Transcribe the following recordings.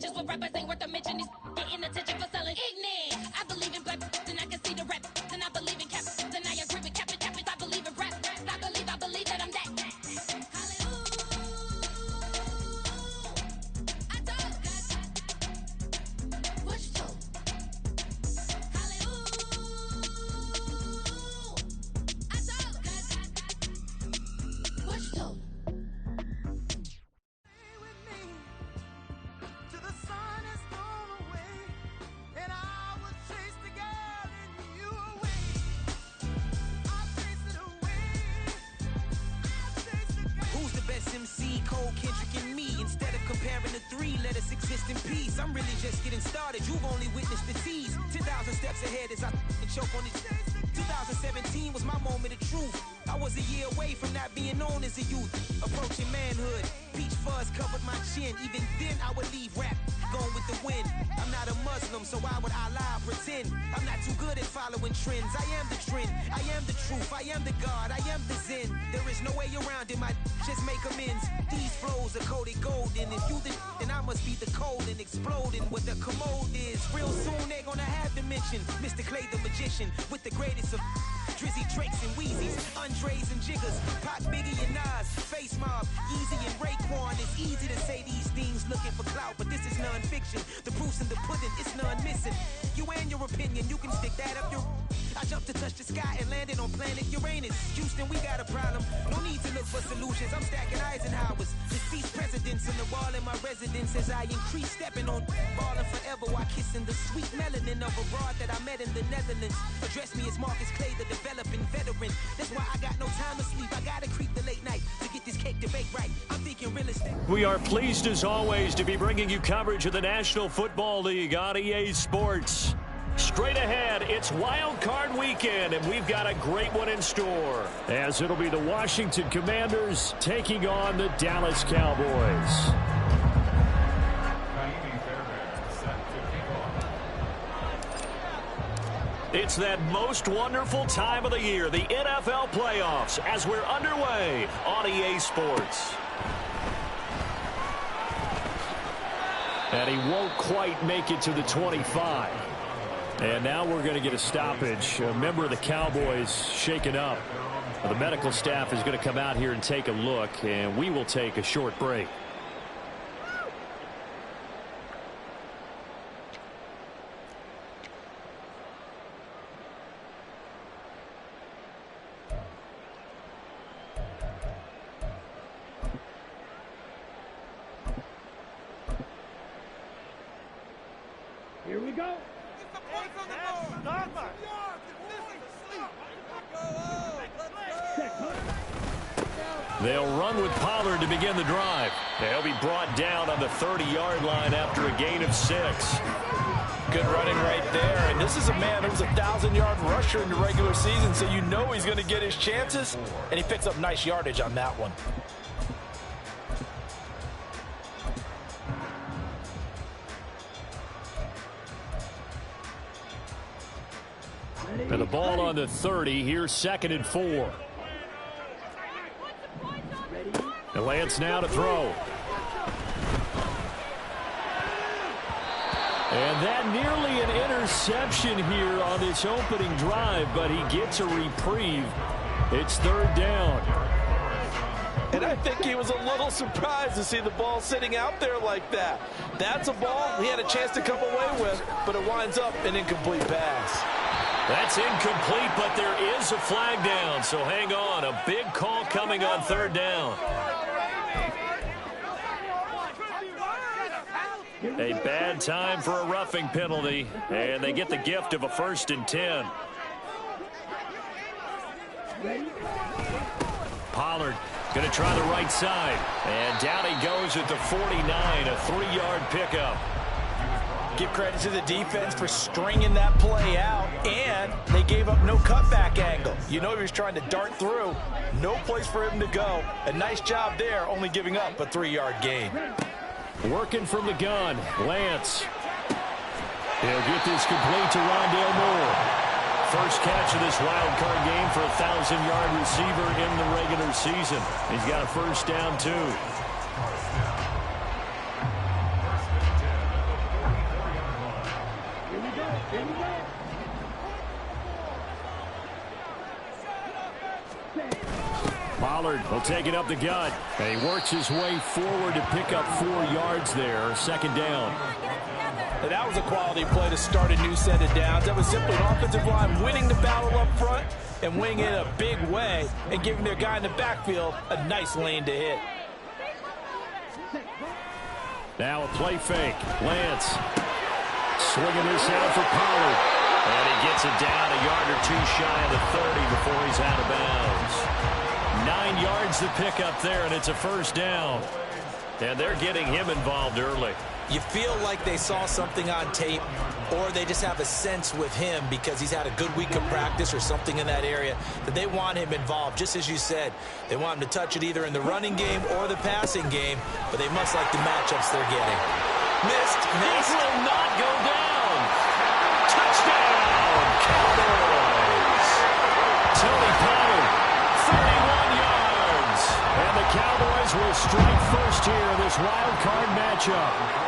bitches with rappers ain't worth a mention. These getting attention for selling ignorant. I believe in black, and I can see the rap. And I believe in cap, and I agree with cap. I believe in rap. I believe that I'm that. Exist in peace. I'm really just getting started. You've only witnessed the tease. 10,000 steps ahead as I choke on these. 2017 was my moment of truth. I was a year away from not being known as a youth. Approaching manhood. Peach fuzz covered my chin. Even then I would leave rap going with the wind. I'm not a Muslim, so why would I lie or pretend? I'm not too good at following trends. I am the trend. I am the truth. I am the God. I am the Zen. There is no way around it. Just make amends. These flows are coated golden. If you then I must be the cold and exploding what the commode is. Real soon they're gonna have to mention Mr. Clay the magician with the greatest of Drizzy, Drakes, and Wheezies, Andres and Jiggers, Pac, Biggie, and Nas, Face Mob, Easy and Raekwon. It's easy to say these things looking for clout, but this is non-fiction. The proof's in the pudding, it's none missing. You and your opinion, you can stick that up your... I jumped to touch the sky and landed on planet Uranus. Houston, we got a problem. No need to look for solutions. I'm stacking Eisenhowers. Deceased presidents in the wall in my residence as I increase stepping on ballin' forever while kissing the sweet melanin of a broad that I met in the Netherlands. Address me as Marcus Clay, the developing veteran. That's why I got no time to sleep. I gotta creep the late night to get this cake debate right. I'm thinking real estate. We are pleased as always to be bringing you coverage of the National Football League on EA Sports. Straight ahead, it's Wild Card Weekend, and we've got a great one in store, as it'll be the Washington Commanders taking on the Dallas Cowboys. It's that most wonderful time of the year, the NFL playoffs, as we're underway on EA Sports. And he won't quite make it to the 25. And now we're going to get a stoppage. A member of the Cowboys shaken up. The medical staff is going to come out here and take a look, and we will take a short break. Here we go. They'll run with Pollard to begin the drive. They'll be brought down on the 30-yard line after a gain of 6. Good running right there. And this is a man who was a 1,000-yard rusher in the regular season, so you know he's going to get his chances. And he picks up nice yardage on that one. And the ball on the 30. Here's 2nd and 4. And Lance now to throw. And that nearly an interception here on this opening drive, but he gets a reprieve. It's 3rd down. And I think he was a little surprised to see the ball sitting out there like that. That's a ball he had a chance to come away with, but it winds up an incomplete pass. That's incomplete, but there is a flag down, so hang on. A big call coming on 3rd down. A bad time for a roughing penalty, and they get the gift of a 1st and 10. Pollard going to try the right side, and down he goes at the 49, a 3-yard pickup. Give credit to the defense for stringing that play out, and they gave up no cutback angle. You know he was trying to dart through. No place for him to go. A nice job there, only giving up a 3-yard gain. Working from the gun, Lance. He'll get this complete to Rondale Moore. First catch of this wild card game for a 1,000-yard receiver in the regular season. He's got a 1st down, too. Pollard will take it up the gut. And he works his way forward to pick up 4 yards there. Second down. And that was a quality play to start a new set of downs. That was simply an offensive line winning the battle up front and winning it in a big way and giving their guy in the backfield a nice lane to hit. Now a play fake. Lance swinging this out for Pollard. And he gets it down a yard or 2 shy of the 30 before he's out of bounds. 9 yards to pick up there, and it's a first down. And they're getting him involved early. You feel like they saw something on tape, or they just have a sense with him because he's had a good week of practice or something in that area that they want him involved. Just as you said, they want him to touch it either in the running game or the passing game, but they must like the matchups they're getting. Missed. This will not go down. Touchdown, Cowboys. Tony Pollard, 31 yards. And the Cowboys will strike first here in this wild card matchup.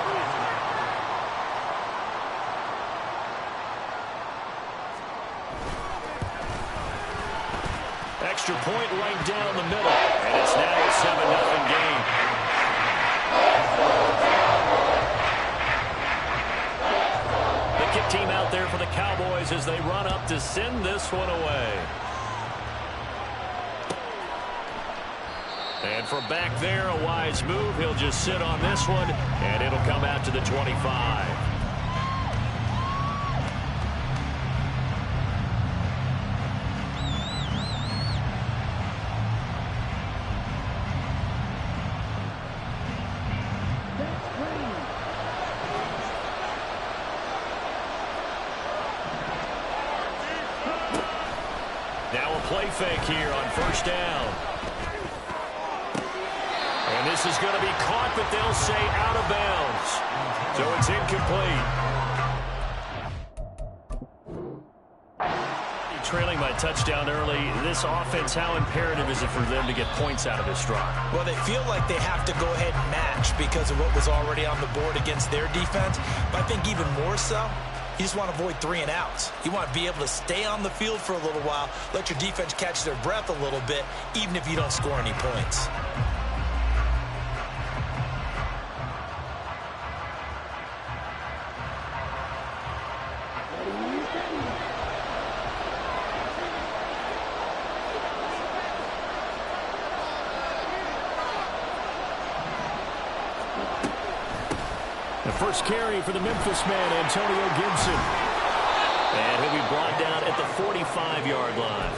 Extra point right down the middle, and it's now a 7-0 game. The kick team out there for the Cowboys as they run up to send this one away. And from back there, a wise move. He'll just sit on this one, and it'll come out to the 25. Now a play fake here on first down. And this is going to be caught, but they'll say out of bounds. So it's incomplete. Trailing by touchdown early. This offense, how imperative is it for them to get points out of this drive? Well, they feel like they have to go ahead and match because of what was already on the board against their defense. But I think even more so, you just want to avoid 3 and outs. You want to be able to stay on the field for a little while, let your defense catch their breath a little bit, even if you don't score any points. The first carry for the Memphis man, Antonio Gibson. And he'll be brought down at the 45-yard line.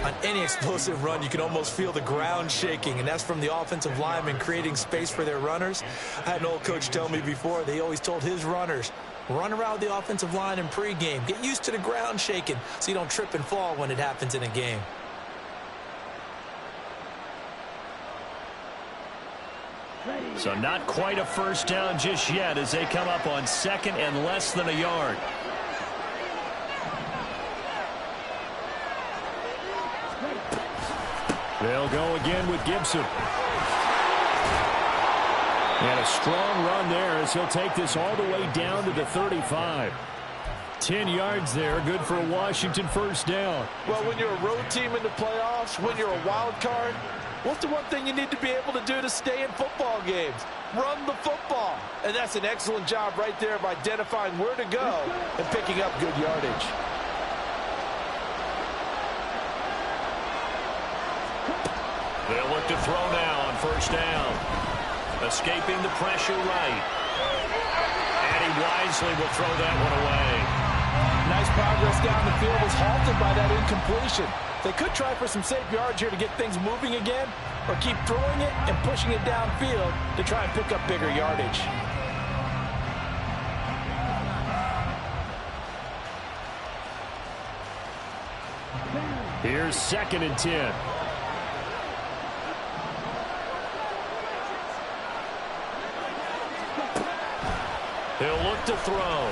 On any explosive run, you can almost feel the ground shaking, and that's from the offensive linemen creating space for their runners. I had an old coach tell me before, they always told his runners, run around the offensive line in pregame. Get used to the ground shaking so you don't trip and fall when it happens in a game. So not quite a first down just yet as they come up on second and less than a yard. They'll go again with Gibson. And a strong run there as he'll take this all the way down to the 35. 10 yards there, good for a Washington first down. Well, when you're a road team in the playoffs, when you're a wild card, what's the one thing you need to be able to do to stay in football games? Run the football. And that's an excellent job right there of identifying where to go and picking up good yardage. They'll look to throw now on first down. Escaping the pressure right. And he wisely will throw that one away. Nice progress down the field was halted by that incompletion. They could try for some safe yards here to get things moving again, or keep throwing it and pushing it downfield to try and pick up bigger yardage. Here's 2nd and 10. He'll look to throw.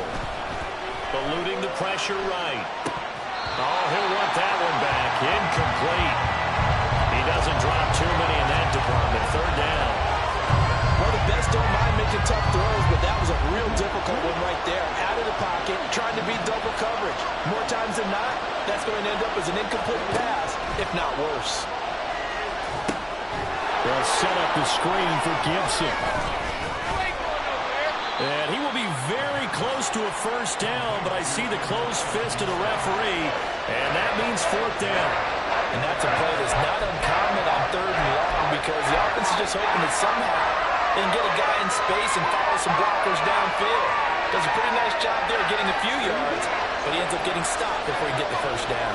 Eluding the pressure right. Oh, he'll want that one back. Incomplete. He doesn't drop too many in that department. 3rd down. Well, the best don't mind making tough throws, but that was a real difficult one right there. Out of the pocket, trying to beat double coverage. More times than not, that's going to end up as an incomplete pass, if not worse. They'll set up the screen for Gibson. And he will be very close to a first down, but I see the closed fist of the referee, and that means fourth down. And that's a play that's not uncommon on 3rd and long because the offense is just hoping that somehow they can get a guy in space and follow some blockers downfield. Does a pretty nice job there getting a few yards, but he ends up getting stopped before he can get the first down.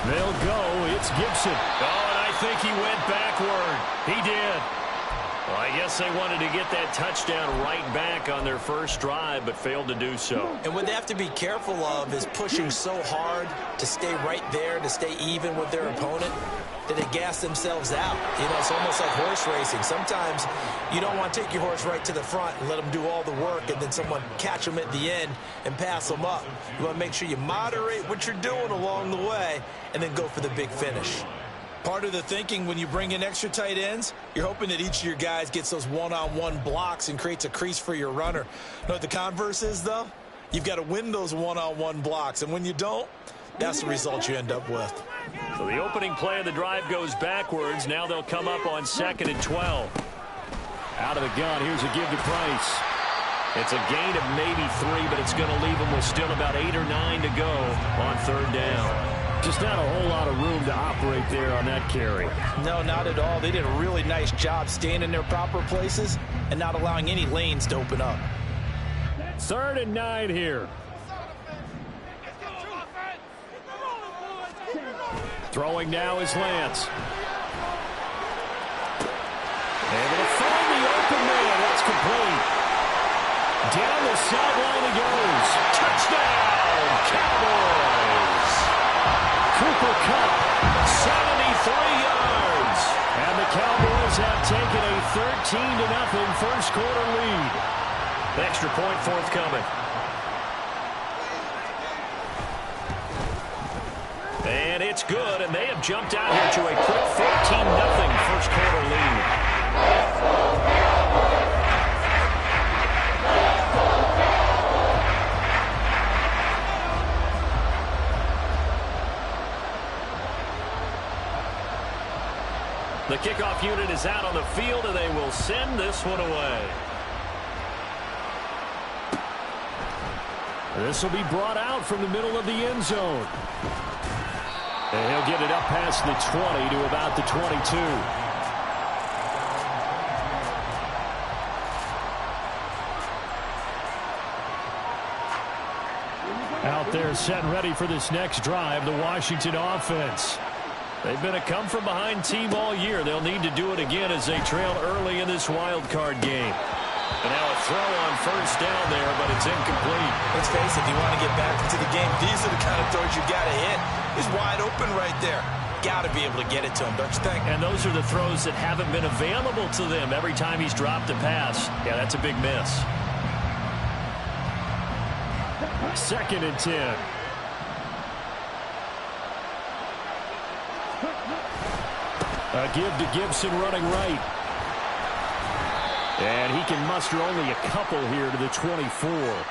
They'll go. It's Gibson. Oh, and I think he went backward. He did. Well, I guess they wanted to get that touchdown right back on their first drive, but failed to do so. And what they have to be careful of is pushing so hard to stay right there, to stay even with their opponent, that they gas themselves out. You know, it's almost like horse racing. Sometimes you don't want to take your horse right to the front and let them do all the work, and then someone catch them at the end and pass them up. You want to make sure you moderate what you're doing along the way and then go for the big finish. Part of the thinking when you bring in extra tight ends, you're hoping that each of your guys gets those one-on-one blocks and creates a crease for your runner. You know what the converse is, though? You've got to win those one-on-one blocks, and when you don't, that's the result you end up with. So the opening play of the drive goes backwards. Now they'll come up on 2nd and 12. Out of the gun, here's a give to Price. It's a gain of maybe 3, but it's going to leave them with still about 8 or 9 to go on 3rd down. Just not a whole lot of room to operate there on that carry. No, not at all. They did a really nice job staying in their proper places and not allowing any lanes to open up. 3rd and 9 here. Throwing now is Lance. Able to find the open man. That's complete. Down the sideline he goes. Touchdown, Cowboys. Cooper Kupp, 73 yards. And the Cowboys have taken a 13-0 first quarter lead. Extra point forthcoming. And it's good, and they have jumped out here to a quick 14-0 first quarter lead. The kickoff unit is out on the field, and they will send this one away. This will be brought out from the middle of the end zone. And he'll get it up past the 20 to about the 22. Out there set and ready for this next drive, the Washington offense. They've been a come-from-behind team all year. They'll need to do it again as they trail early in this wild card game. And now a throw on first down there, but it's incomplete. Let's face it, if you want to get back into the game, these are the kind of throws you got to hit. He's wide open right there. Got to be able to get it to him, don't you think? And those are the throws that haven't been available to them every time he's dropped a pass. Yeah, that's a big miss. 2nd and 10. A give to Gibson running right. And he can muster only a couple here to the 24.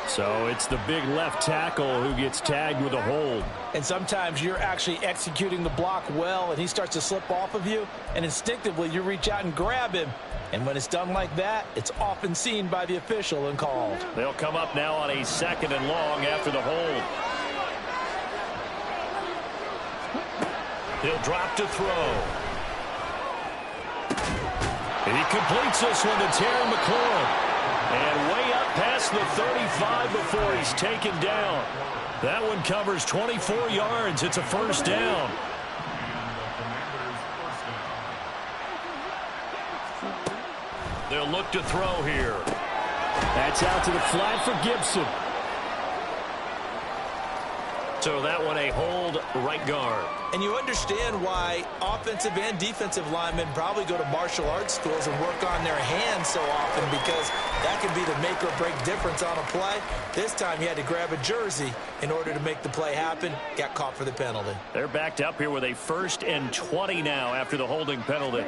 So it's the big left tackle who gets tagged with a hold. And sometimes you're actually executing the block well, and he starts to slip off of you, and instinctively you reach out and grab him. And when it's done like that, it's often seen by the official and called. They'll come up now on a 2nd and long after the hold. He'll drop to throw. And he completes this one to Terry McLaurin. And way up past the 35 before he's taken down. That one covers 24 yards. It's a first down. They'll look to throw here. That's out to the flat for Gibson. So that one a hold right guard. And you understand why offensive and defensive linemen probably go to martial arts schools and work on their hands so often, because that can be the make or break difference on a play. This time he had to grab a jersey in order to make the play happen. Got caught for the penalty. They're backed up here with a 1st and 20 now after the holding penalty.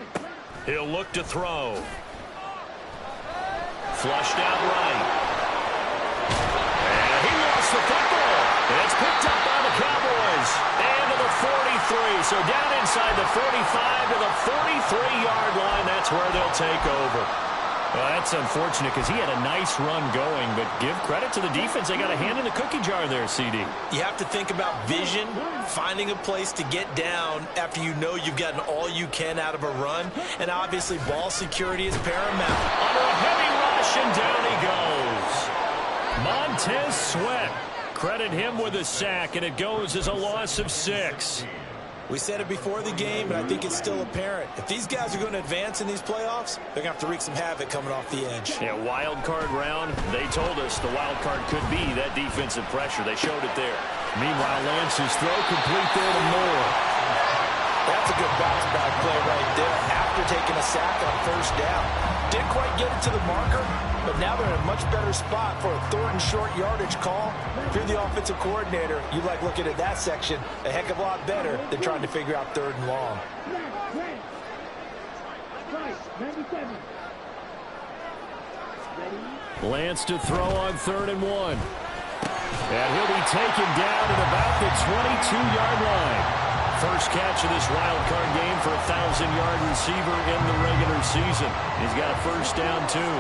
He'll look to throw. Flushed out right. And he lost the football. It's picked up by the Cowboys. And to the 43. So down inside the 45 to the 43-yard line. That's where they'll take over. Well, that's unfortunate because he had a nice run going, but give credit to the defense. They got a hand in the cookie jar there, CD. You have to think about vision, finding a place to get down after you know you've gotten all you can out of a run, and obviously ball security is paramount. Under a heavy rush, and down he goes. Montez Sweat. Credit him with a sack, and it goes as a loss of 6. We said it before the game, and I think it's still apparent. If these guys are going to advance in these playoffs, they're going to have to wreak some havoc coming off the edge. Yeah, wild card round. They told us the wild card could be that defensive pressure. They showed it there. Meanwhile, Lance's throw complete there to Moore. That's a good bounce back play right there after taking a sack on first down. Didn't quite get it to the marker, but now they're in a much better spot for a third and short yardage call. If you're the offensive coordinator, you like looking at that section a heck of a lot better than trying to figure out third and long. Lance to throw on 3rd and 1. And he'll be taken down at about the 22-yard line. First catch of this wild card game for a 1,000-yard receiver in the regular season. He's got a first down, too.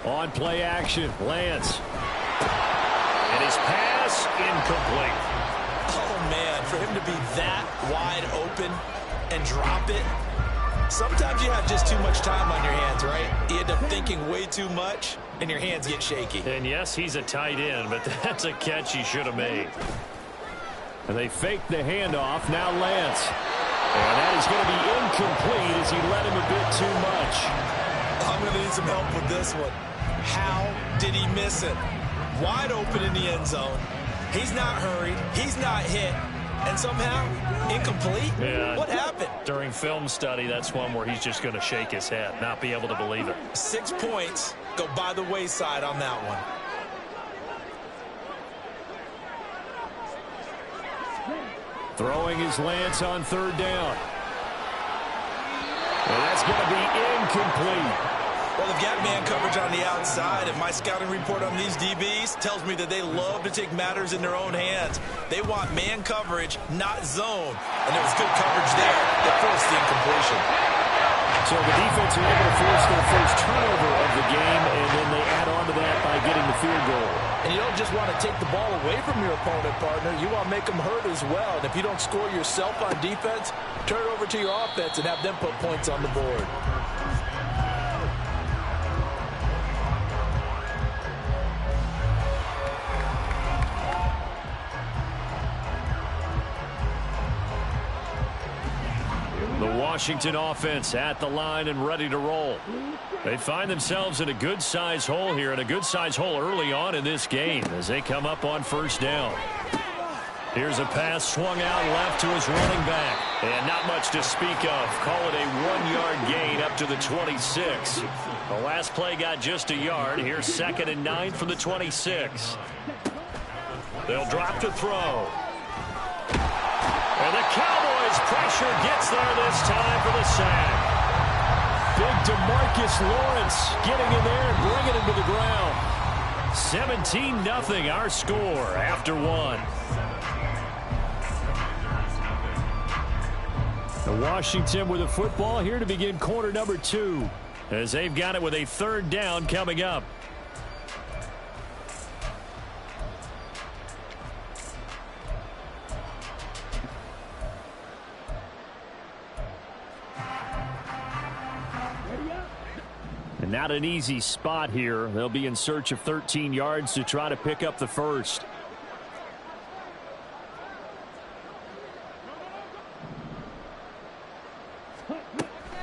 On play action, Lance. And his pass incomplete. Oh, man, for him to be that wide open and drop it. Sometimes you have just too much time on your hands, right? You end up thinking way too much, and your hands get shaky. And yes, he's a tight end, but that's a catch he should have made. And they faked the handoff. Now Lance. And that is going to be incomplete as he let him a bit too much. I'm going to need some help with this one. How did he miss it? Wide open in the end zone. He's not hurried. He's not hit. And somehow, incomplete? Yeah. What happened? During film study, that's one where he's just going to shake his head, not be able to believe it. 6 points go by the wayside on that one. Throwing his Lance on 3rd down. And that's going to be incomplete. Well, they've got man coverage on the outside, and my scouting report on these DBs tells me that they love to take matters in their own hands. They want man coverage, not zone. And there was good coverage there that forced the incompletion. So the defense are able to force their first turnover of the game, and then they add on to that by getting the field goal. And you don't just want to take the ball away from your opponent, partner. You want to make them hurt as well. And if you don't score yourself on defense, turn it over to your offense and have them put points on the board. The Washington offense at the line and ready to roll. They find themselves in a good-sized hole here, and a good-sized hole early on in this game as they come up on first down. Here's a pass swung out left to his running back. And not much to speak of. Call it a 1-yard gain up to the 26. The last play got just a yard. Here's 2nd and 9 from the 26. They'll drop to throw. And the Cowboys pressure gets there this time for the sack. Big DeMarcus Lawrence getting in there and bringing him to the ground. 17-0 our score after 1. The Washington with the football here to begin quarter number 2 as they've got it with a 3rd down coming up. And not an easy spot here. They'll be in search of 13 yards to try to pick up the first.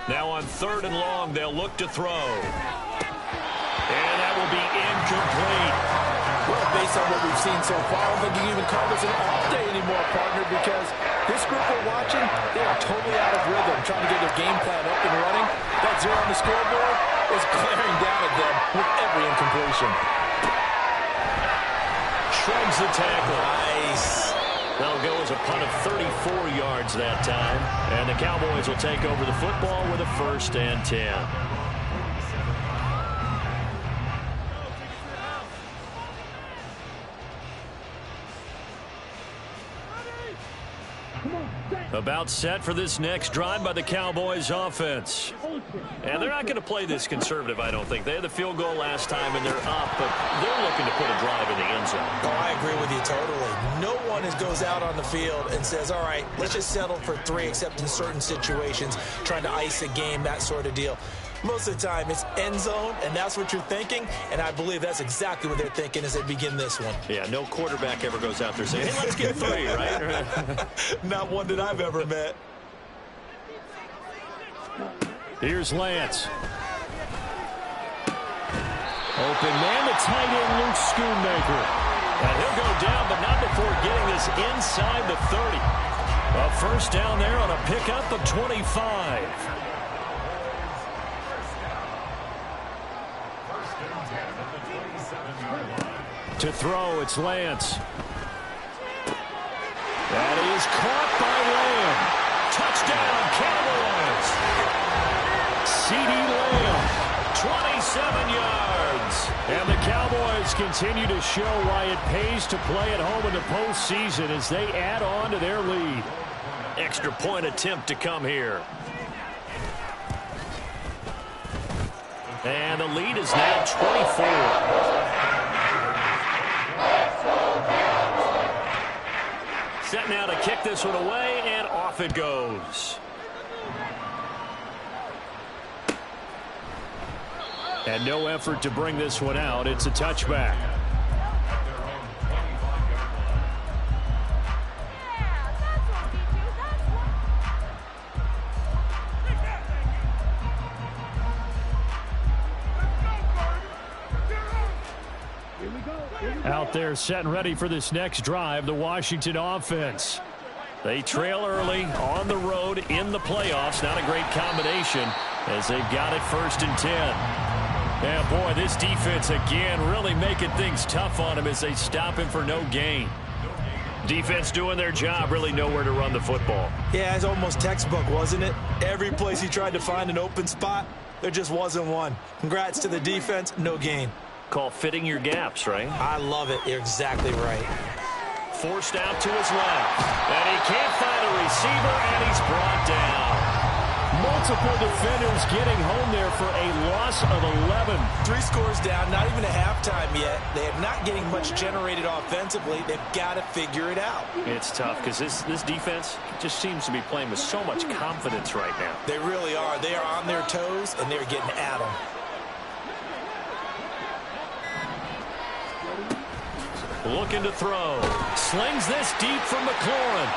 Now on 3rd and long, they'll look to throw. And that will be incomplete. Well, based on what we've seen so far, I don't think you can even call this an off day anymore, partner, because this group we're watching, they are totally out of rhythm, trying to get their game plan up and running. That 0 on the scoreboard is glaring down at them with every incompletion. Shrugs the tackle. Nice. Well, punt of 34 yards that time. And the Cowboys will take over the football with a 1st and 10. About set for this next drive by the Cowboys offense. And they're not going to play this conservative, I don't think. They had the field goal last time, and they're up, but they're looking to put a drive in the end zone. Oh, I agree with you totally. No one goes out on the field and says, all right, let's just settle for 3, except in certain situations, trying to ice a game, that sort of deal. Most of the time, it's end zone, and that's what you're thinking, and I believe that's exactly what they're thinking as they begin this one. Yeah, no quarterback ever goes out there saying, hey, let's get 3, right? Not one that I've ever met. Here's Lance. Open man, the tight end, Luke Schoonmaker. And he'll go down, but not before getting this inside the 30. A 1st down there on a pickup of 25. To throw, it's Lance. That is caught by Lamb. Touchdown, Cowboys. C.D. Lamb, 27 yards. And the Cowboys continue to show why it pays to play at home in the postseason as they add on to their lead. Extra point attempt to come here. And the lead is now 24. Set now to kick this one away, and off it goes. And no effort to bring this one out. It's a touchback. Out there set and ready for this next drive, the Washington offense. They trail early on the road in the playoffs. Not a great combination as they've got it 1st and 10. Yeah, boy, this defense again really making things tough on him as they stop him for no gain. Defense doing their job, really nowhere to run the football. Yeah, it's almost textbook, wasn't it? Every place he tried to find an open spot, there just wasn't one. Congrats to the defense, no gain. Call fitting your gaps, right? I love it. You're exactly right. Forced out to his left. And he can't find a receiver, and he's brought down. Multiple defenders getting home there for a loss of 11. 3 scores down, not even a halftime yet. They are not getting much generated offensively. They've got to figure it out. It's tough because this defense just seems to be playing with so much confidence right now. They really are. They are on their toes, and they're getting at them. Looking to throw. Slings this deep from McLaurin.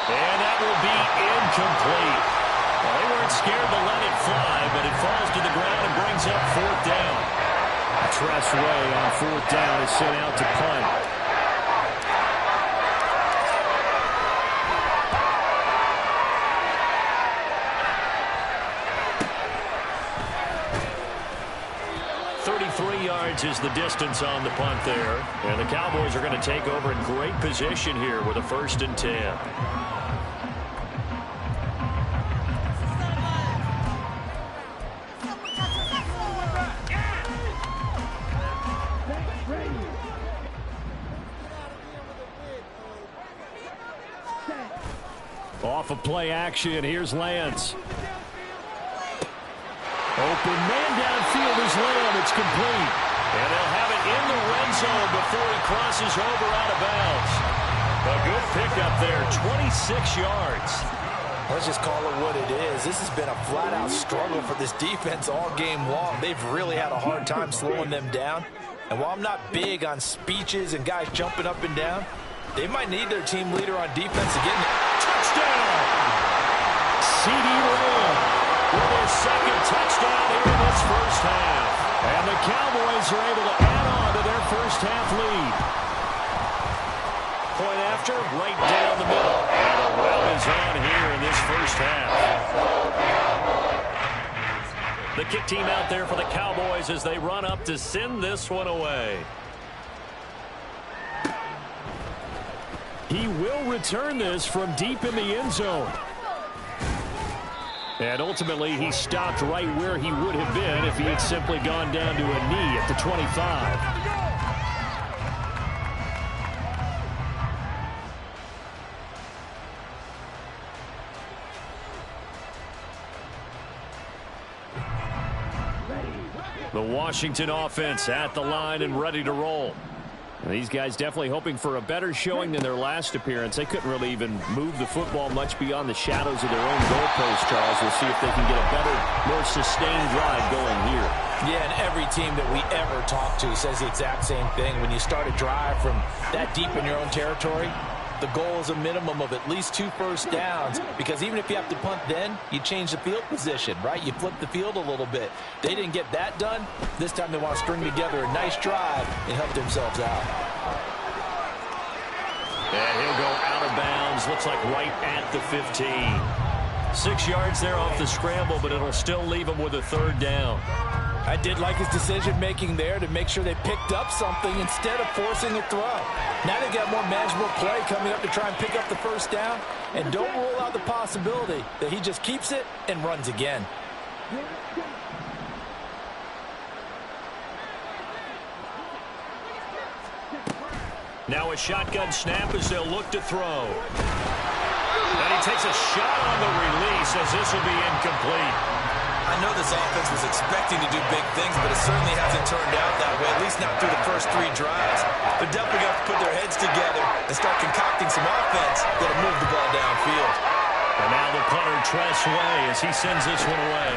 And that will be incomplete. Well, they weren't scared to let it fly, but it falls to the ground and brings up 4th down. Tress Way on 4th down is sent out to punt. Is the distance on the punt there. And the Cowboys are going to take over in great position here with a 1st and 10. Off of play action, here's Lance. Open man downfield is Lamb. It's complete. And they'll have it in the red zone before he crosses over out of bounds. A good pickup there, 26 yards. Let's just call it what it is. This has been a flat-out struggle for this defense all game long. They've really had a hard time slowing them down. And while I'm not big on speeches and guys jumping up and down, they might need their team leader on defense again. Touchdown! C.D. Lamb with their 2nd touchdown here in this 1st half. And the Cowboys are able to add on to their 1st half lead. Point after, right down the middle. And the run is on here in this 1st half. The kick team out there for the Cowboys as they run up to send this one away. He will return this from deep in the end zone. And ultimately, he stopped right where he would have been if he had simply gone down to a knee at the 25. The Washington offense at the line and ready to roll. And these guys definitely hoping for a better showing than their last appearance. They couldn't really even move the football much beyond the shadows of their own goalpost, Charles. We'll see if they can get a better, more sustained drive going here. Yeah, and every team that we ever talk to says the exact same thing. When you start a drive from that deep in your own territory, the goal is a minimum of at least 2 first downs, because even if you have to punt then, you change the field position, right? You flip the field a little bit. They didn't get that done. This time they want to string together a nice drive and help themselves out. And he'll go out of bounds. Looks like right at the 15. 6 yards there off the scramble, but it'll still leave him with a 3rd down. I did like his decision-making there to make sure they picked up something instead of forcing a throw. Now they got more manageable play coming up to try and pick up the 1st down. And don't rule out the possibility that he just keeps it and runs again. Now a shotgun snap as they'll look to throw. And he takes a shot on the release as this will be incomplete. I know this offense was expecting to do big things, but it certainly hasn't turned out that way, at least not through the first 3 drives. They're definitely going to have to put their heads together and start concocting some offense that'll move the ball downfield. And now the punter Tress Way as he sends this one away.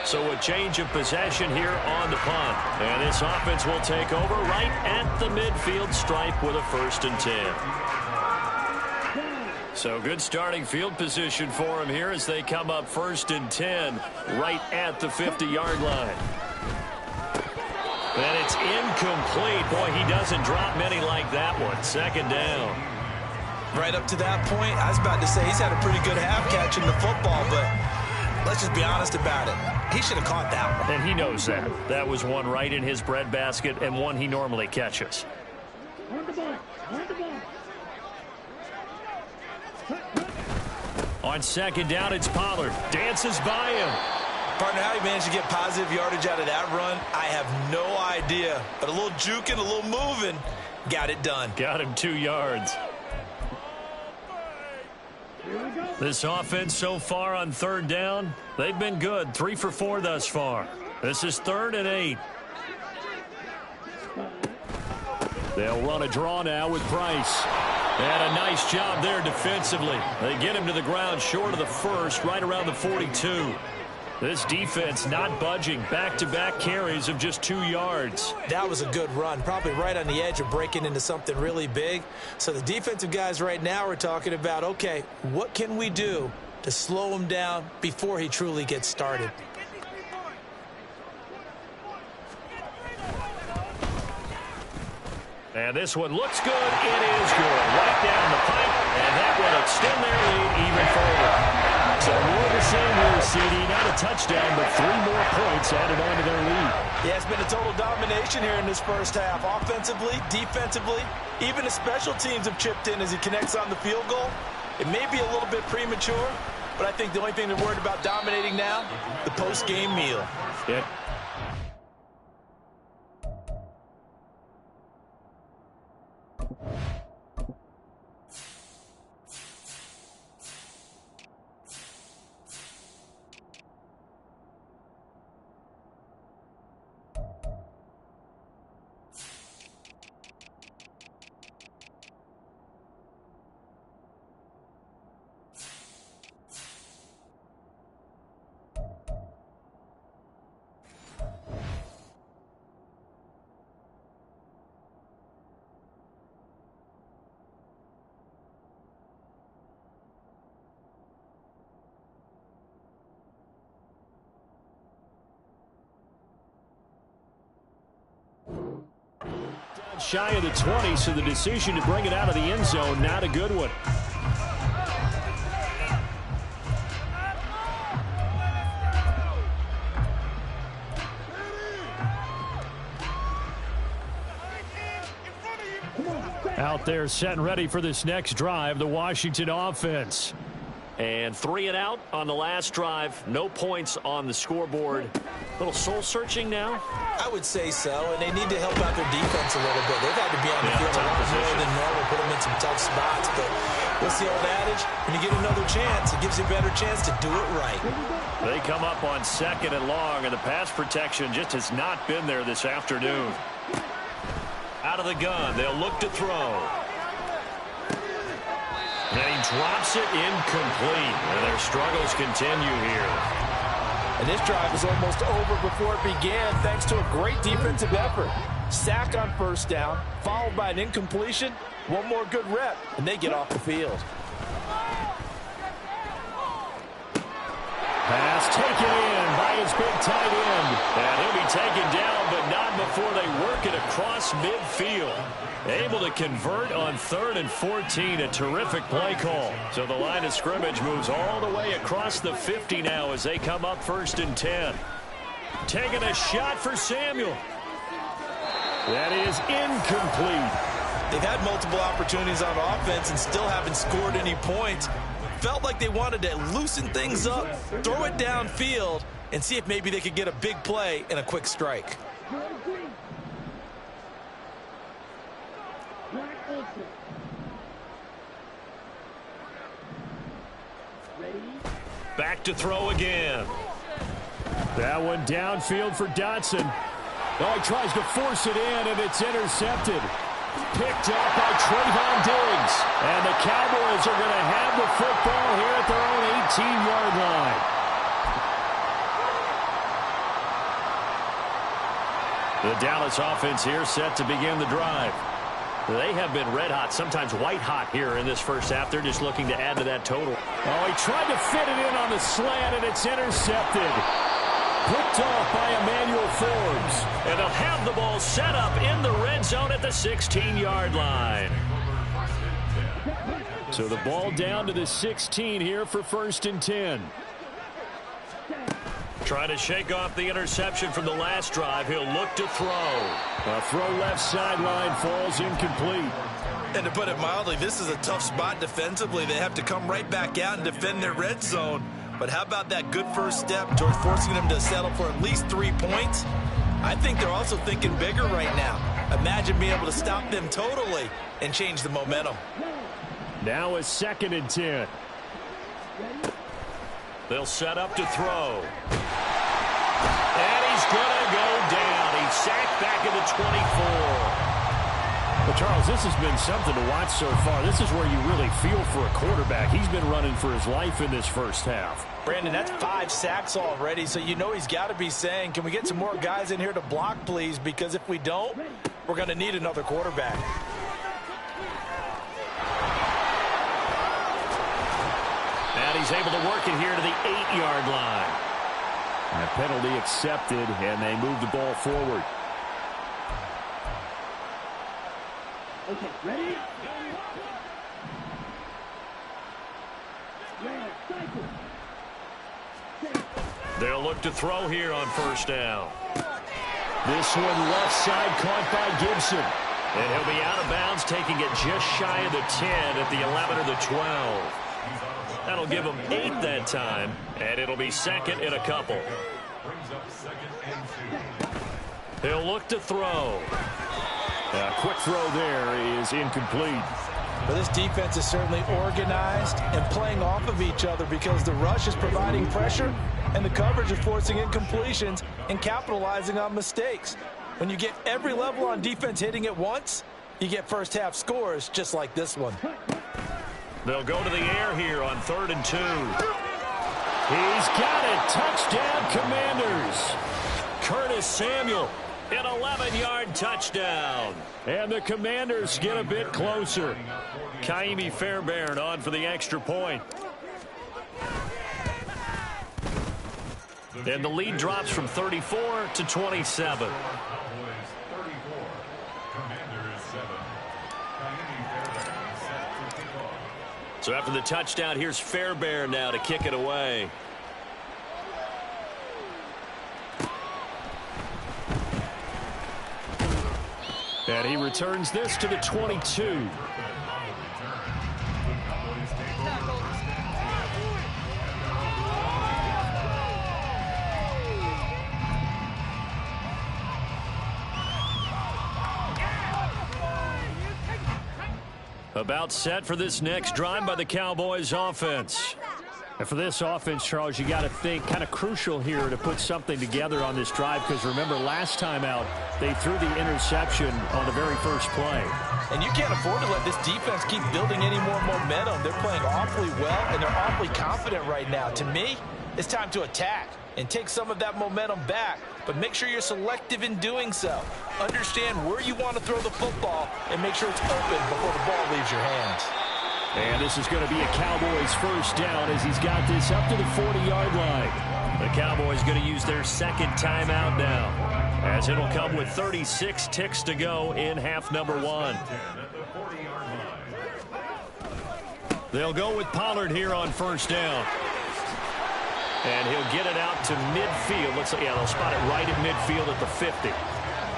So a change of possession here on the punt. And this offense will take over right at the midfield stripe with a 1st and 10. So good starting field position for him here as they come up 1st and 10 right at the 50-yard line. And it's incomplete. Boy, he doesn't drop many like that one. 2nd down. Right up to that point, I was about to say he's had a pretty good half catching the football, but let's just be honest about it. He should have caught that one. And he knows that. That was one right in his breadbasket and one he normally catches. On 2nd down, it's Pollard. Dances by him. Partner, how he managed to get positive yardage out of that run, I have no idea. But a little juking, a little moving, got it done. Got him 2 yards. This offense so far on 3rd down, they've been good. 3 for 4 thus far. This is 3rd and 8. They'll run a draw now with Price. And a nice job there defensively. They get him to the ground short of the 1st, right around the 42. This defense not budging. Back-to-back carries of just 2 yards. That was a good run, probably right on the edge of breaking into something really big. So the defensive guys right now are talking about, okay, what can we do to slow him down before he truly gets started? And this one looks good. It is good. Right down the pipe, and that will extend their lead even further. So more of the same here, CD. Not a touchdown, but 3 more points added on to their lead. Yeah, it's been a total domination here in this 1st half. Offensively, defensively, even the special teams have chipped in as he connects on the field goal. It may be a little bit premature, but I think the only thing they're worried about dominating now, the post-game meal. Yeah. Shy of the 20, so the decision to bring it out of the end zone, not a good one. Out there set and ready for this next drive, the Washington offense. And 3 and out on the last drive. No points on the scoreboard. A little soul-searching now? I would say so, and they need to help out their defense a little bit. They've had to be on the field a lot more than normal, put them in some tough spots. But what's the old adage? When you get another chance, it gives you a better chance to do it right. They come up on 2nd and long, and the pass protection just has not been there this afternoon. Out of the gun, they'll look to throw. And he drops it incomplete. And their struggles continue here. And this drive was almost over before it began thanks to a great defensive effort. Sack on first down, followed by an incompletion. One more good rep, and they get off the field. Pass taken in by his big tight end. And he'll be taken down, but not before they work it across midfield. Able to convert on 3rd and 14. A terrific play call. So the line of scrimmage moves all the way across the 50 now as they come up 1st and 10. Taking a shot for Samuel. That is incomplete. They've had multiple opportunities on offense and still haven't scored any points. Felt like they wanted to loosen things up, throw it downfield, and see if maybe they could get a big play and a quick strike. Back to throw again. That one downfield for Dotson. Oh, he tries to force it in, and it's intercepted. Picked up by Trayvon Diggs. And the Cowboys are going to have the football here at their own 18-yard line. The Dallas offense here set to begin the drive. They have been red hot, sometimes white hot here in this first half. They're just looking to add to that total. Oh, he tried to fit it in on the slant, and it's intercepted. Picked off by Emmanuel Forbes. And they'll have the ball set up in the red zone at the 16-yard line. So the ball down to the 16 here for 1st and 10. Trying to shake off the interception from the last drive. He'll look to throw. A throw left sideline falls incomplete. And to put it mildly, this is a tough spot defensively. They have to come right back out and defend their red zone. But how about that good first step towards forcing them to settle for at least 3 points? I think they're also thinking bigger right now. Imagine being able to stop them totally and change the momentum. Now a 2nd and 10. They'll set up to throw. And he's going to go down. He's sacked back at the 24. Well, Charles, this has been something to watch so far. This is where you really feel for a quarterback. He's been running for his life in this first half. Brandon, that's 5 sacks already, so you know he's got to be saying, can we get some more guys in here to block, please? Because if we don't, we're going to need another quarterback. And he's able to work it here to the 8-yard line. And a penalty accepted, and they move the ball forward. Okay, ready? They'll look to throw here on 1st down. This one left side caught by Gibson. And he'll be out of bounds, taking it just shy of the 10 at the 11 or the 12. That'll give him 8 that time, and it'll be 2nd and a couple. He'll look to throw. A quick throw there is incomplete. But this defense is certainly organized and playing off of each other because the rush is providing pressure and the coverage is forcing incompletions and capitalizing on mistakes. When you get every level on defense hitting at once, you get first half scores just like this one. They'll go to the air here on 3rd and 2. He's got it. Touchdown, Commanders. Curtis Samuel, an 11-yard touchdown. And the Commanders get a bit closer. Kaimi Fairbairn on for the extra point. And the lead drops from 34 to 27. So after the touchdown, here's Fairbairn now to kick it away. And he returns this to the 22. About set for this next drive by the Cowboys offense. And for this offense, Charles, you got to think kind of crucial here to put something together on this drive, because remember last time out they threw the interception on the very first play. And you can't afford to let this defense keep building any more momentum. They're playing awfully well, and they're awfully confident right now. To me, it's time to attack and take some of that momentum back, but make sure you're selective in doing so. Understand where you want to throw the football and make sure it's open before the ball leaves your hands. And this is going to be a Cowboys first down as he's got this up to the 40-yard line. The Cowboys going to use their second timeout now, as it'll come with 36 ticks to go in half number one. They'll go with Pollard here on first down. And he'll get it out to midfield. Looks like, yeah, they'll spot it right at midfield at the 50.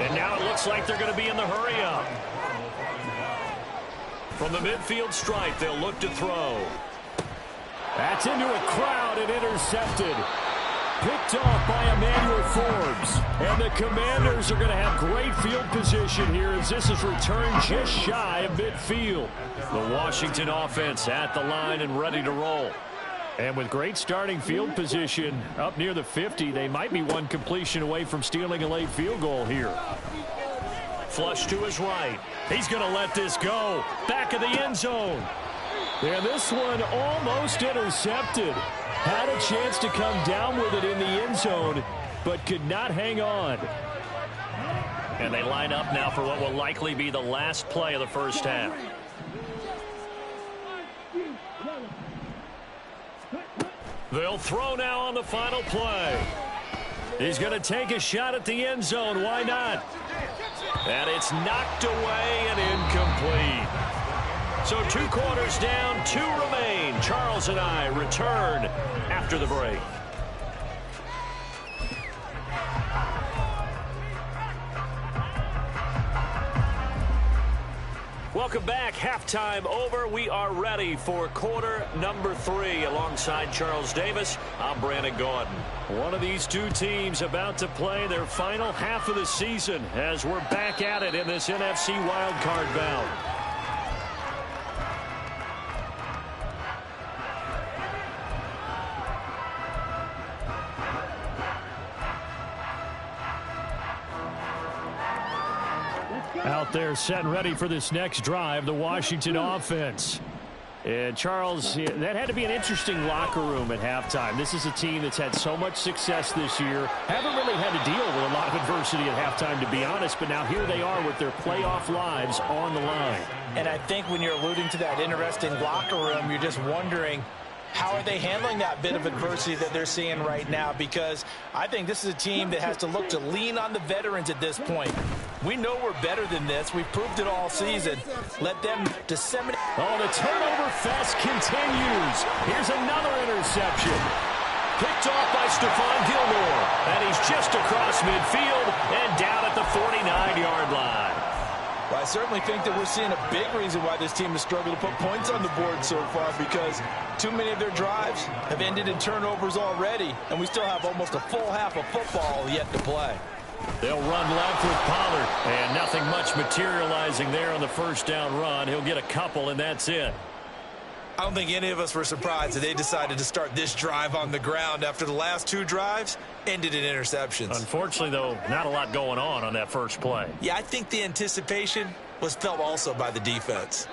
And now it looks like they're going to be in the hurry-up. From the midfield stripe, they'll look to throw. That's into a crowd and intercepted. Picked off by Emmanuel Forbes. And the Commanders are going to have great field position here as this is returned just shy of midfield. The Washington offense at the line and ready to roll. And with great starting field position up near the 50, they might be one completion away from stealing a late field goal here. Flush to his right. He's going to let this go. Back of the end zone. And this one almost intercepted. Had a chance to come down with it in the end zone, but could not hang on. And they line up now for what will likely be the last play of the first half. They'll throw now on the final play. He's going to take a shot at the end zone. Why not? And it's knocked away and incomplete. So 2 quarters down, 2 remain. Charles and I return after the break. Welcome back. Halftime over. We are ready for quarter number 3. Alongside Charles Davis, I'm Brandon Gaudin. One of these two teams about to play their final half of the season as we're back at it in this NFC wildcard bout. Out there set and ready for this next drive, the Washington offense. And Charles, that had to be an interesting locker room at halftime. This is a team that's had so much success this year. Haven't really had to deal with a lot of adversity at halftime, to be honest, but now here they are with their playoff lives on the line. And I think when you're alluding to that interesting locker room, you're just wondering, how are they handling that bit of adversity that they're seeing right now? Because I think this is a team that has to look to lean on the veterans at this point. We know we're better than this. We've proved it all season. Let them disseminate. Oh, the turnover fest continues. Here's another interception. Picked off by Stephon Gilmore. And he's just across midfield and down at the 49-yard line. Well, I certainly think that we're seeing a big reason why this team has struggled to put points on the board so far, because too many of their drives have ended in turnovers already, and we still have almost a full half of football yet to play. They'll run left with Pollard, and nothing much materializing there on the first down run. He'll get a couple, and that's it. I don't think any of us were surprised that they decided to start this drive on the ground after the last 2 drives ended in interceptions. Unfortunately, though, not a lot going on that first play. Yeah, I think the anticipation was felt also by the defense.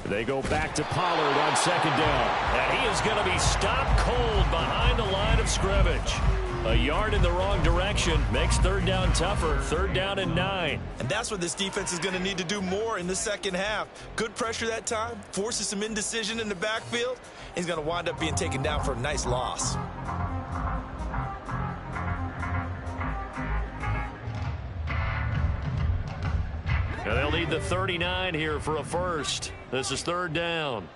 They go back to Pollard on second down. And he is going to be stopped cold behind the line of scrimmage. A yard in the wrong direction makes third down tougher. Third down and 9. And that's what this defense is going to need to do more in the second half. Good pressure that time, forces some indecision in the backfield. He's going to wind up being taken down for a nice loss. And they'll need the 39 here for a first. This is third down.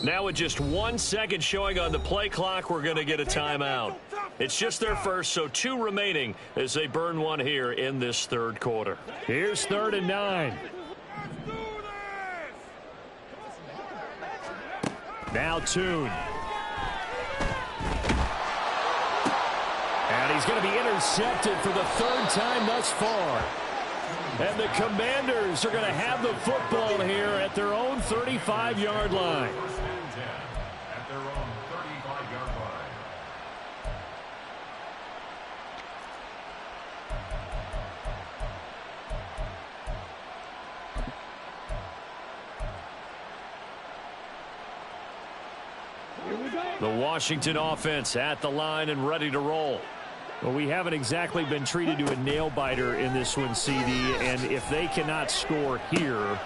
Now with just 1 second showing on the play clock, we're going to get a timeout. It's just their first, so 2 remaining as they burn one here in this third quarter. Here's 3rd and 9. Now Tune. And he's going to be intercepted for the 3rd time thus far. And the Commanders are going to have the football here at their own 35-yard line. The Washington offense at the line and ready to roll. Well, we haven't exactly been treated to a nail-biter in this one, CD, and if they cannot score here,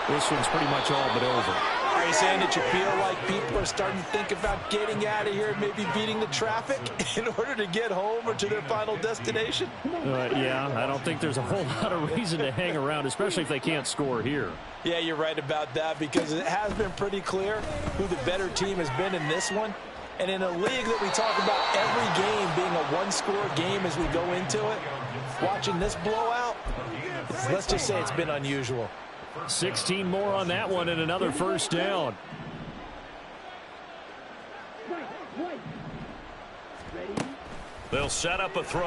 this one's pretty much all but over. Are you saying that you feel like people are starting to think about getting out of here, maybe beating the traffic in order to get home or to their final destination? Yeah, I don't think there's a whole lot of reason to hang around, especially if they can't score here. Yeah, you're right about that, because it has been pretty clear who the better team has been in this one. And in a league that we talk about every game being a one-score game as we go into it, watching this blowout, let's just say it's been unusual. 16 more on that one and another first down. They'll set up a throw.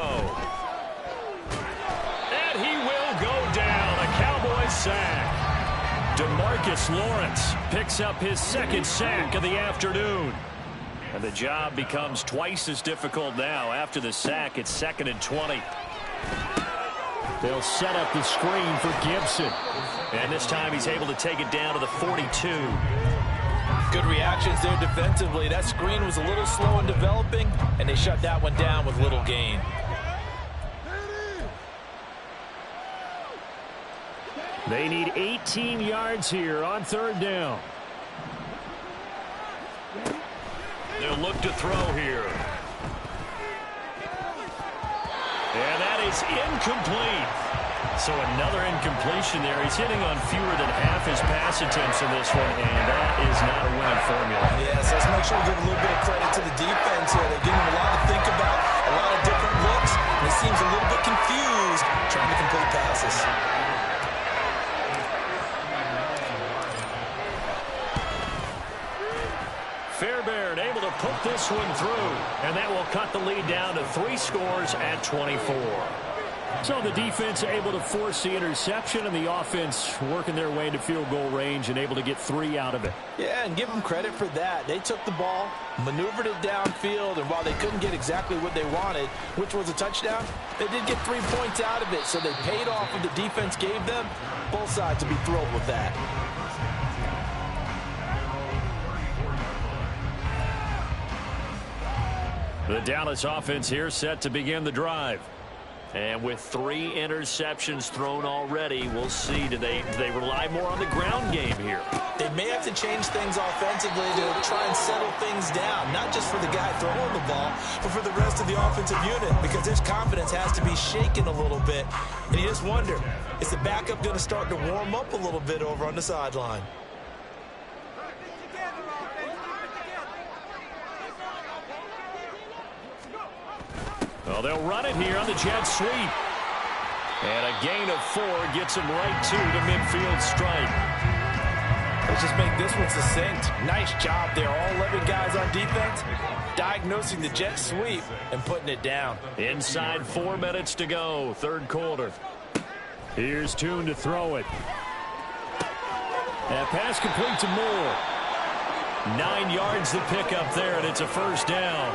And he will go down. A Cowboys sack. DeMarcus Lawrence picks up his 2nd sack of the afternoon. And the job becomes twice as difficult now. After the sack, it's 2nd and 20. They'll set up the screen for Gibson. And this time he's able to take it down to the 42. Good reactions there defensively. That screen was a little slow in developing, and they shut that one down with little gain. They need 18 yards here on 3rd down. They'll look to throw here. And that is incomplete. So another incompletion there. He's hitting on fewer than half his pass attempts in this one, and that is not a winning formula. Yes, let's make sure we give a little bit of credit to the defense here. They're giving him a lot to think about, a lot of different looks, and he seems a little bit confused trying to complete passes. Fairbairn able to put this one through, and that will cut the lead down to 3 scores at 24. So the defense able to force the interception, and the offense working their way into field goal range and able to get 3 out of it. Yeah, and give them credit for that. They took the ball, maneuvered it downfield, and while they couldn't get exactly what they wanted, which was a touchdown, they did get 3 points out of it, so they paid off what the defense gave them. Both sides to be thrilled with that. The Dallas offense here set to begin the drive. And with 3 interceptions thrown already, we'll see. Do they rely more on the ground game here? They may have to change things offensively to try and settle things down, not just for the guy throwing the ball, but for the rest of the offensive unit, because his confidence has to be shaken a little bit. And you just wonder, is the backup going to start to warm up a little bit over on the sideline? Well, they'll run it here on the jet sweep. And a gain of 4 gets him right to the midfield stripe. Let's just make this one succinct. Nice job there. All 11 guys on defense diagnosing the jet sweep and putting it down. Inside 4 minutes to go, 3rd quarter. Here's Tune to throw it. That pass complete to Moore. 9 yards to pick up there, and it's a first down.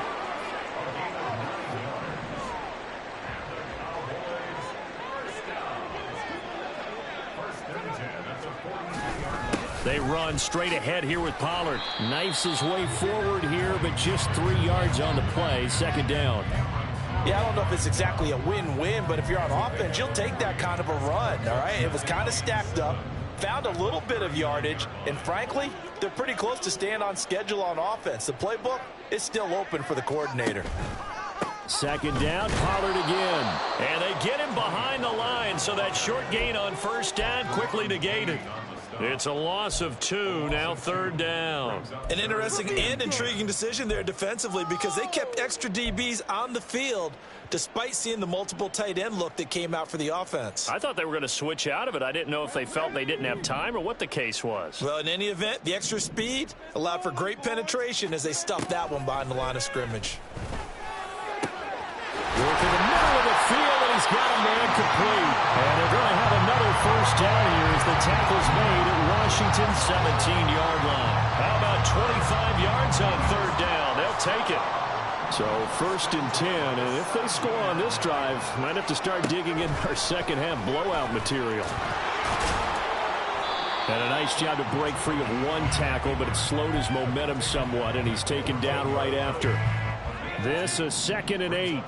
They run straight ahead here with Pollard. Knifes his way forward here, but just 3 yards on the play. 2nd down. Yeah, I don't know if it's exactly a win-win, but if you're on offense, you'll take that kind of a run, all right? It was kind of stacked up, found a little bit of yardage, and frankly, they're pretty close to staying on schedule on offense. The playbook is still open for the coordinator. 2nd down, Pollard again. And they get him behind the line, so that short gain on 1st down quickly negated. It's a loss of 2, now 3rd down. An interesting and intriguing decision there defensively because they kept extra DBs on the field despite seeing the multiple tight end look that came out for the offense. I thought they were going to switch out of it. I didn't know if they felt they didn't have time or what the case was. Well, in any event, the extra speed allowed for great penetration as they stuffed that one behind the line of scrimmage. Working the middle of the field, and he's got a man complete. And they're going to have another 1st down here as the tackle's made at Washington's 17-yard line. How about 25 yards on 3rd down? They'll take it. So 1st and 10, and if they score on this drive, might have to start digging in our second-half blowout material. And a nice job to break free of one tackle, but it slowed his momentum somewhat, and he's taken down right after. This is 2nd and 8.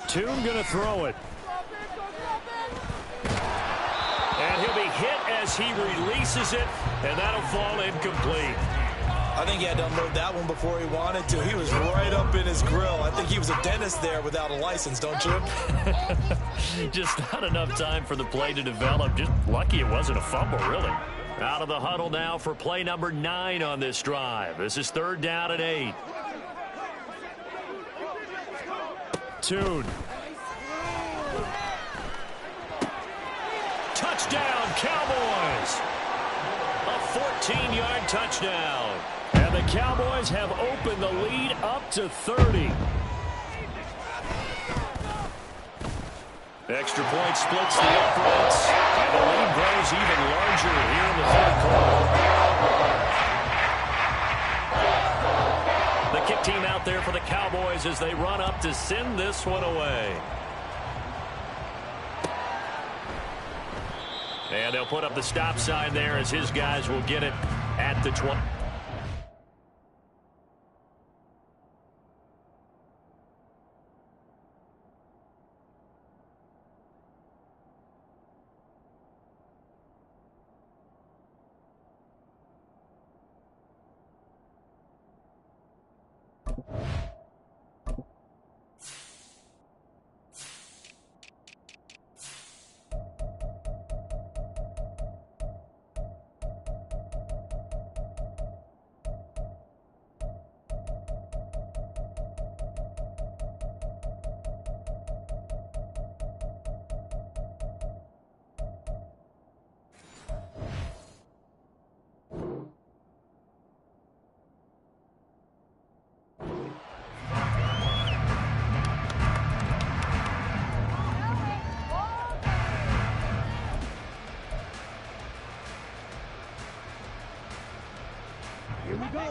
Toon going to throw it. And he'll be hit as he releases it, and that'll fall incomplete. I think he had to unload that one before he wanted to. He was right up in his grill. I think he was a dentist there without a license, don't you? Just not enough time for the play to develop. Just lucky it wasn't a fumble, really. Out of the huddle now for play number 9 on this drive. This is 3rd down and 8. Toon. Touchdown, Cowboys! A 14-yard touchdown. And the Cowboys have opened the lead up to 30. Extra point splits the uprights, and the lead grows even larger here in the 3rd quarter. The kick team out there for the Cowboys as they run up to send this one away. And they'll put up the stop sign there as his guys will get it at the 20.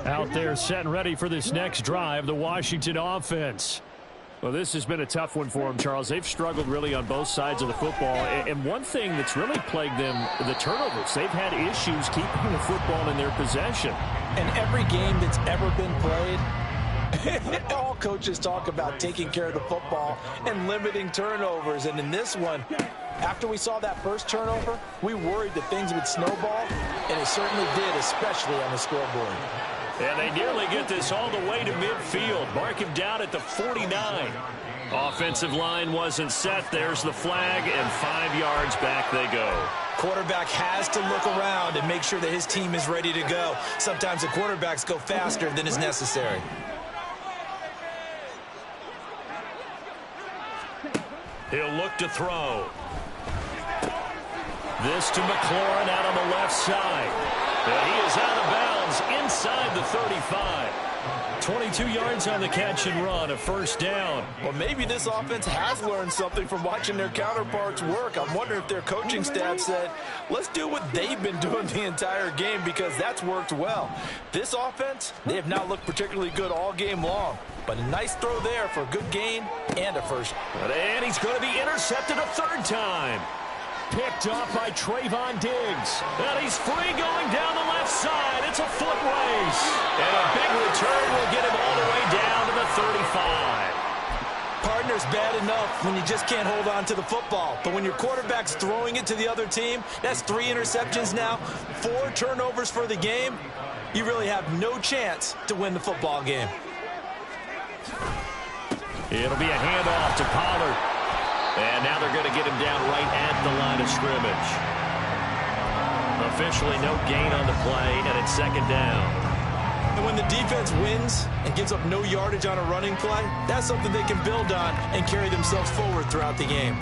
Out there set and ready for this next drive, the Washington offense. Well, this has been a tough one for them, Charles. They've struggled really on both sides of the football. And one thing that's really plagued them, the turnovers. They've had issues keeping the football in their possession. And every game that's ever been played, all coaches talk about taking care of the football and limiting turnovers. And in this one, after we saw that first turnover, we worried that things would snowball, and it certainly did, especially on the scoreboard. And they nearly get this all the way to midfield. Mark him down at the 49. Offensive line wasn't set. There's the flag, and 5 yards back they go. Quarterback has to look around and make sure that his team is ready to go. Sometimes the quarterbacks go faster than is necessary. He'll look to throw. This to McLaurin out on the left side. And he is out of bounds inside the 35. 22 yards on the catch and run, a 1st down. Well, maybe this offense has learned something from watching their counterparts work. I'm wondering if their coaching staff said, let's do what they've been doing the entire game, because that's worked well. This offense, they have not looked particularly good all game long. But a nice throw there for a good gain and a first. And he's going to be intercepted a 3rd time. Picked off by Trayvon Diggs. And he's free going down the left side. It's a foot race. And a big return will get him all the way down to the 35. Partner's bad enough when you just can't hold on to the football. But when your quarterback's throwing it to the other team, that's 3 interceptions now, 4 turnovers for the game. You really have no chance to win the football game. It'll be a handoff to Pollard. And now they're going to get him down right at the line of scrimmage. Officially no gain on the play, and it's second down. And when the defense wins and gives up no yardage on a running play, that's something they can build on and carry themselves forward throughout the game.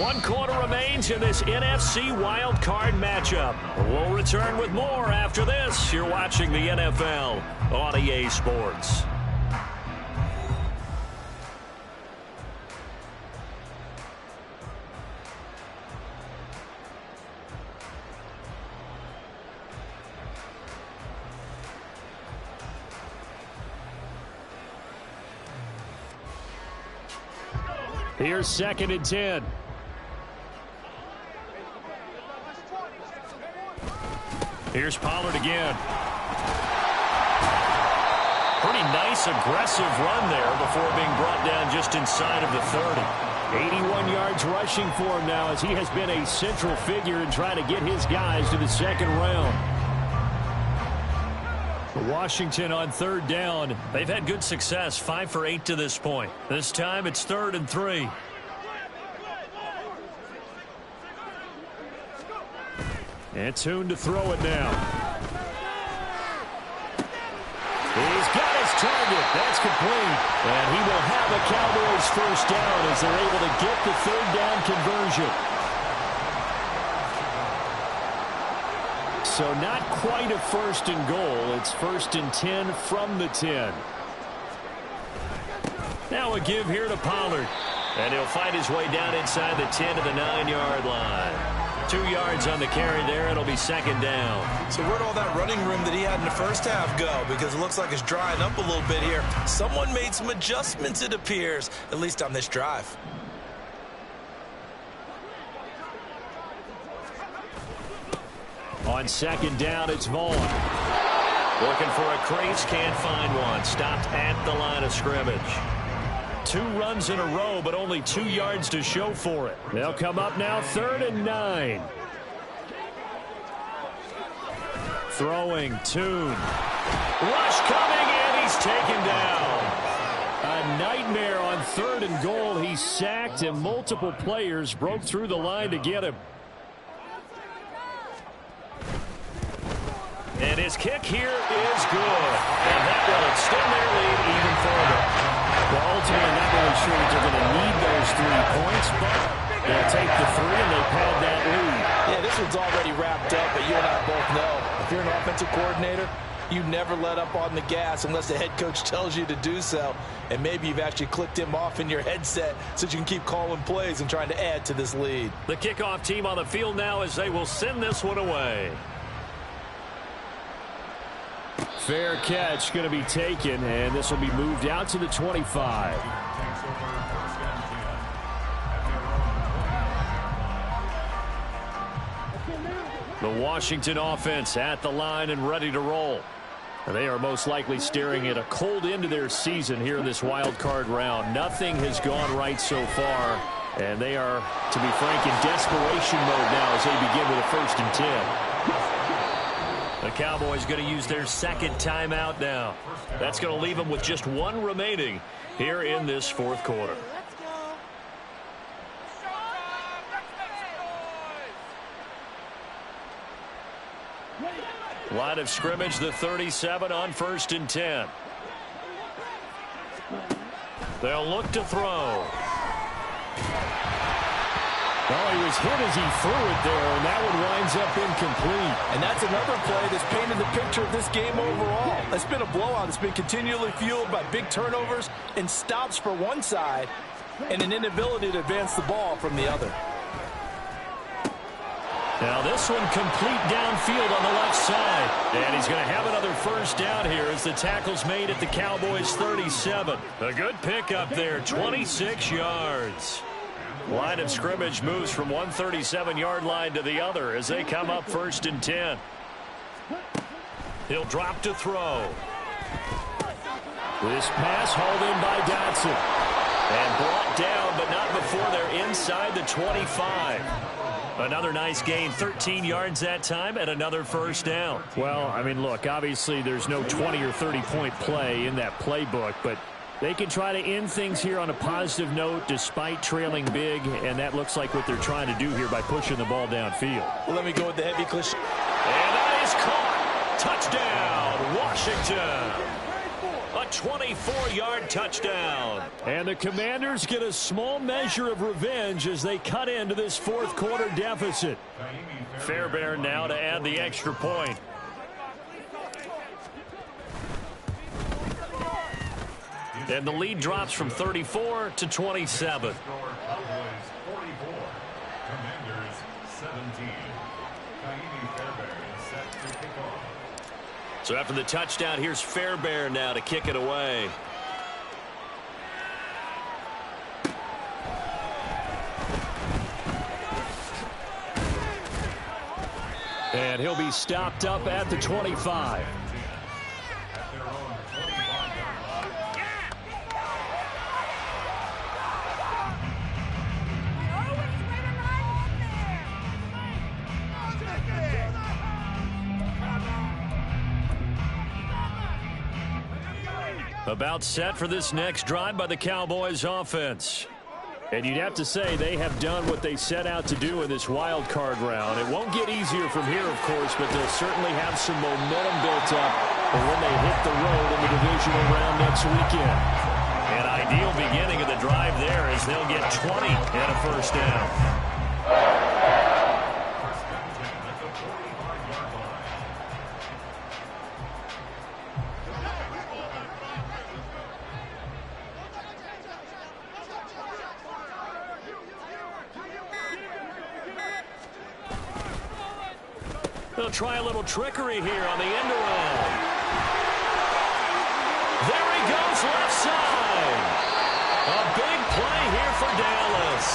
One quarter remains in this NFC Wild Card matchup. We'll return with more after this. You're watching the NFL on EA Sports. Here's 2nd and 10. Here's Pollard again. Pretty nice, aggressive run there before being brought down just inside of the 30. 81 yards rushing for him now as he has been a central figure in trying to get his guys to the second round. Washington on 3rd down. They've had good success, 5 for 8 to this point. This time it's 3rd and 3. And Tune to throw it now. He's got his target. That's complete. And he will have a Cowboys first down as they're able to get the 3rd down conversion. So not quite a 1st and goal. It's 1st and 10 from the 10. Now a give here to Pollard. And he'll find his way down inside the 10 to the 9-yard line. 2 yards on the carry there. It'll be 2nd down. So where'd all that running room that he had in the first half go? Because it looks like it's drying up a little bit here. Someone made some adjustments, it appears, at least on this drive. On 2nd down, it's Vaughn. Looking for a crease, can't find one. Stopped at the line of scrimmage. 2 runs in a row, but only 2 yards to show for it. They'll come up now, 3rd and 9. Throwing, Tune. Rush coming, and he's taken down. A nightmare on 3rd and goal. He's sacked, and multiple players broke through the line to get him. And his kick here is good. And that will extend their lead even further. Well, ultimately, not really sure that they're going to need those 3 points, but they'll take the 3 and they pad that lead. Yeah, this one's already wrapped up, but you and I both know if you're an offensive coordinator, you never let up on the gas unless the head coach tells you to do so. And maybe you've actually clicked him off in your headset so you can keep calling plays and trying to add to this lead. The kickoff team on the field now as they will send this one away. Fair catch going to be taken, and this will be moved out to the 25. The Washington offense at the line and ready to roll. They are most likely staring at a cold end to their season here in this wild card round. Nothing has gone right so far, and they are, to be frank, in desperation mode now as they begin with a 1st and 10. The Cowboys going to use their 2nd timeout now. That's going to leave them with just 1 remaining here in this 4th quarter. Line of scrimmage, the 37 on 1st and 10. They'll look to throw. Oh, he was hit as he threw it there, and that one winds up incomplete. And that's another play that's painted the picture of this game overall. It's been a blowout. It's been continually fueled by big turnovers and stops for one side and an inability to advance the ball from the other. Now this one complete downfield on the left side. And he's going to have another 1st down here as the tackle's made at the Cowboys 37. A good pickup there, 26 yards. Line of scrimmage moves from one 37-yard line to the other as they come up 1st and 10. He'll drop to throw. This pass hauled in by Dotson. And brought down, but not before they're inside the 25. Another nice gain, 13 yards that time, and another first down. Well, I mean, look, obviously there's no 20 or 30-point play in that playbook, but they can try to end things here on a positive note despite trailing big, and that looks like what they're trying to do here by pushing the ball downfield. Well, let me go with the heavy cliche. And that is caught. Touchdown, Washington. A 24-yard touchdown. And the Commanders get a small measure of revenge as they cut into this fourth quarter deficit. Fairbairn now to add the extra point. And the lead drops from 34 to 27. So after the touchdown, here's Fairbairn now to kick it away. And he'll be stopped up at the 25. About set for this next drive by the Cowboys offense. And you'd have to say they have done what they set out to do in this wild card round. It won't get easier from here, of course, but they'll certainly have some momentum built up for when they hit the road in the divisional round next weekend. An ideal beginning of the drive there as they'll get 20 and a first down. They'll try a little trickery here on the end around. There he goes, left side. A big play here for Dallas.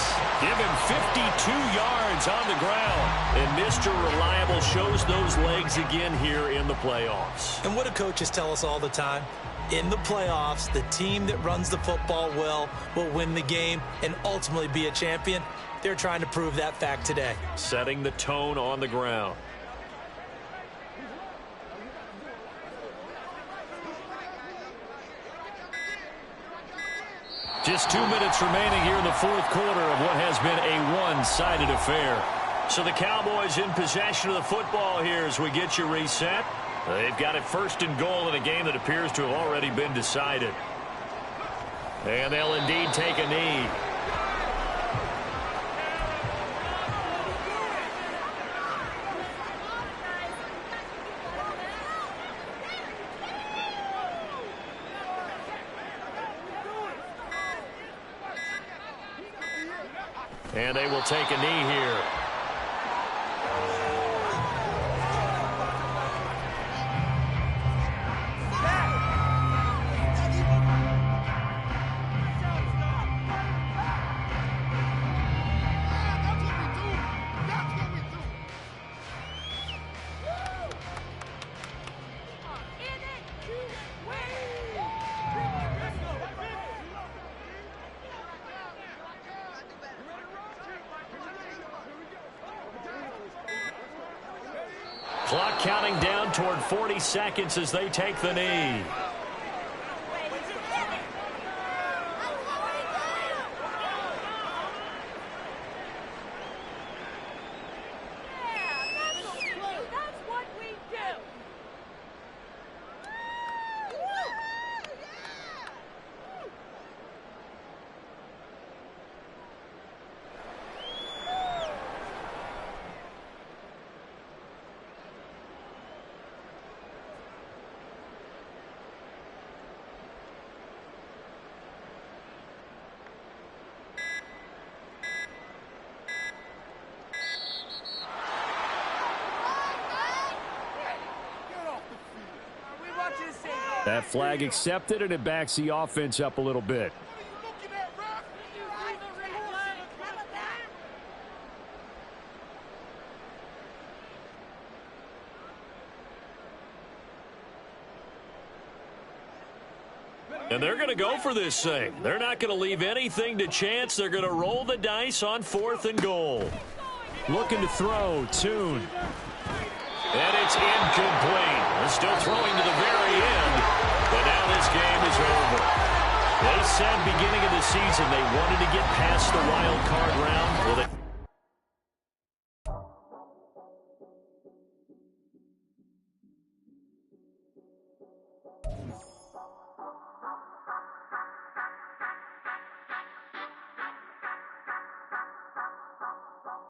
Give him 52 yards on the ground. And Mr. Reliable shows those legs again here in the playoffs. And what do coaches tell us all the time? In the playoffs, the team that runs the football well will win the game and ultimately be a champion. They're trying to prove that fact today. Setting the tone on the ground. Just 2 minutes remaining here in the fourth quarter of what has been a one-sided affair. So the Cowboys in possession of the football here as we get you reset. They've got it first and goal in a game that appears to have already been decided. And they'll indeed take a knee. And they will take a knee here. Clock counting down toward 40 seconds as they take the knee. That flag accepted, and it backs the offense up a little bit. And they're going to go for this thing. They're not going to leave anything to chance. They're going to roll the dice on 4th and goal. Looking to throw, Tune. And it's incomplete. They're still throwing to the very end. But now this game is over. They said beginning of the season they wanted to get past the wild card round. Well,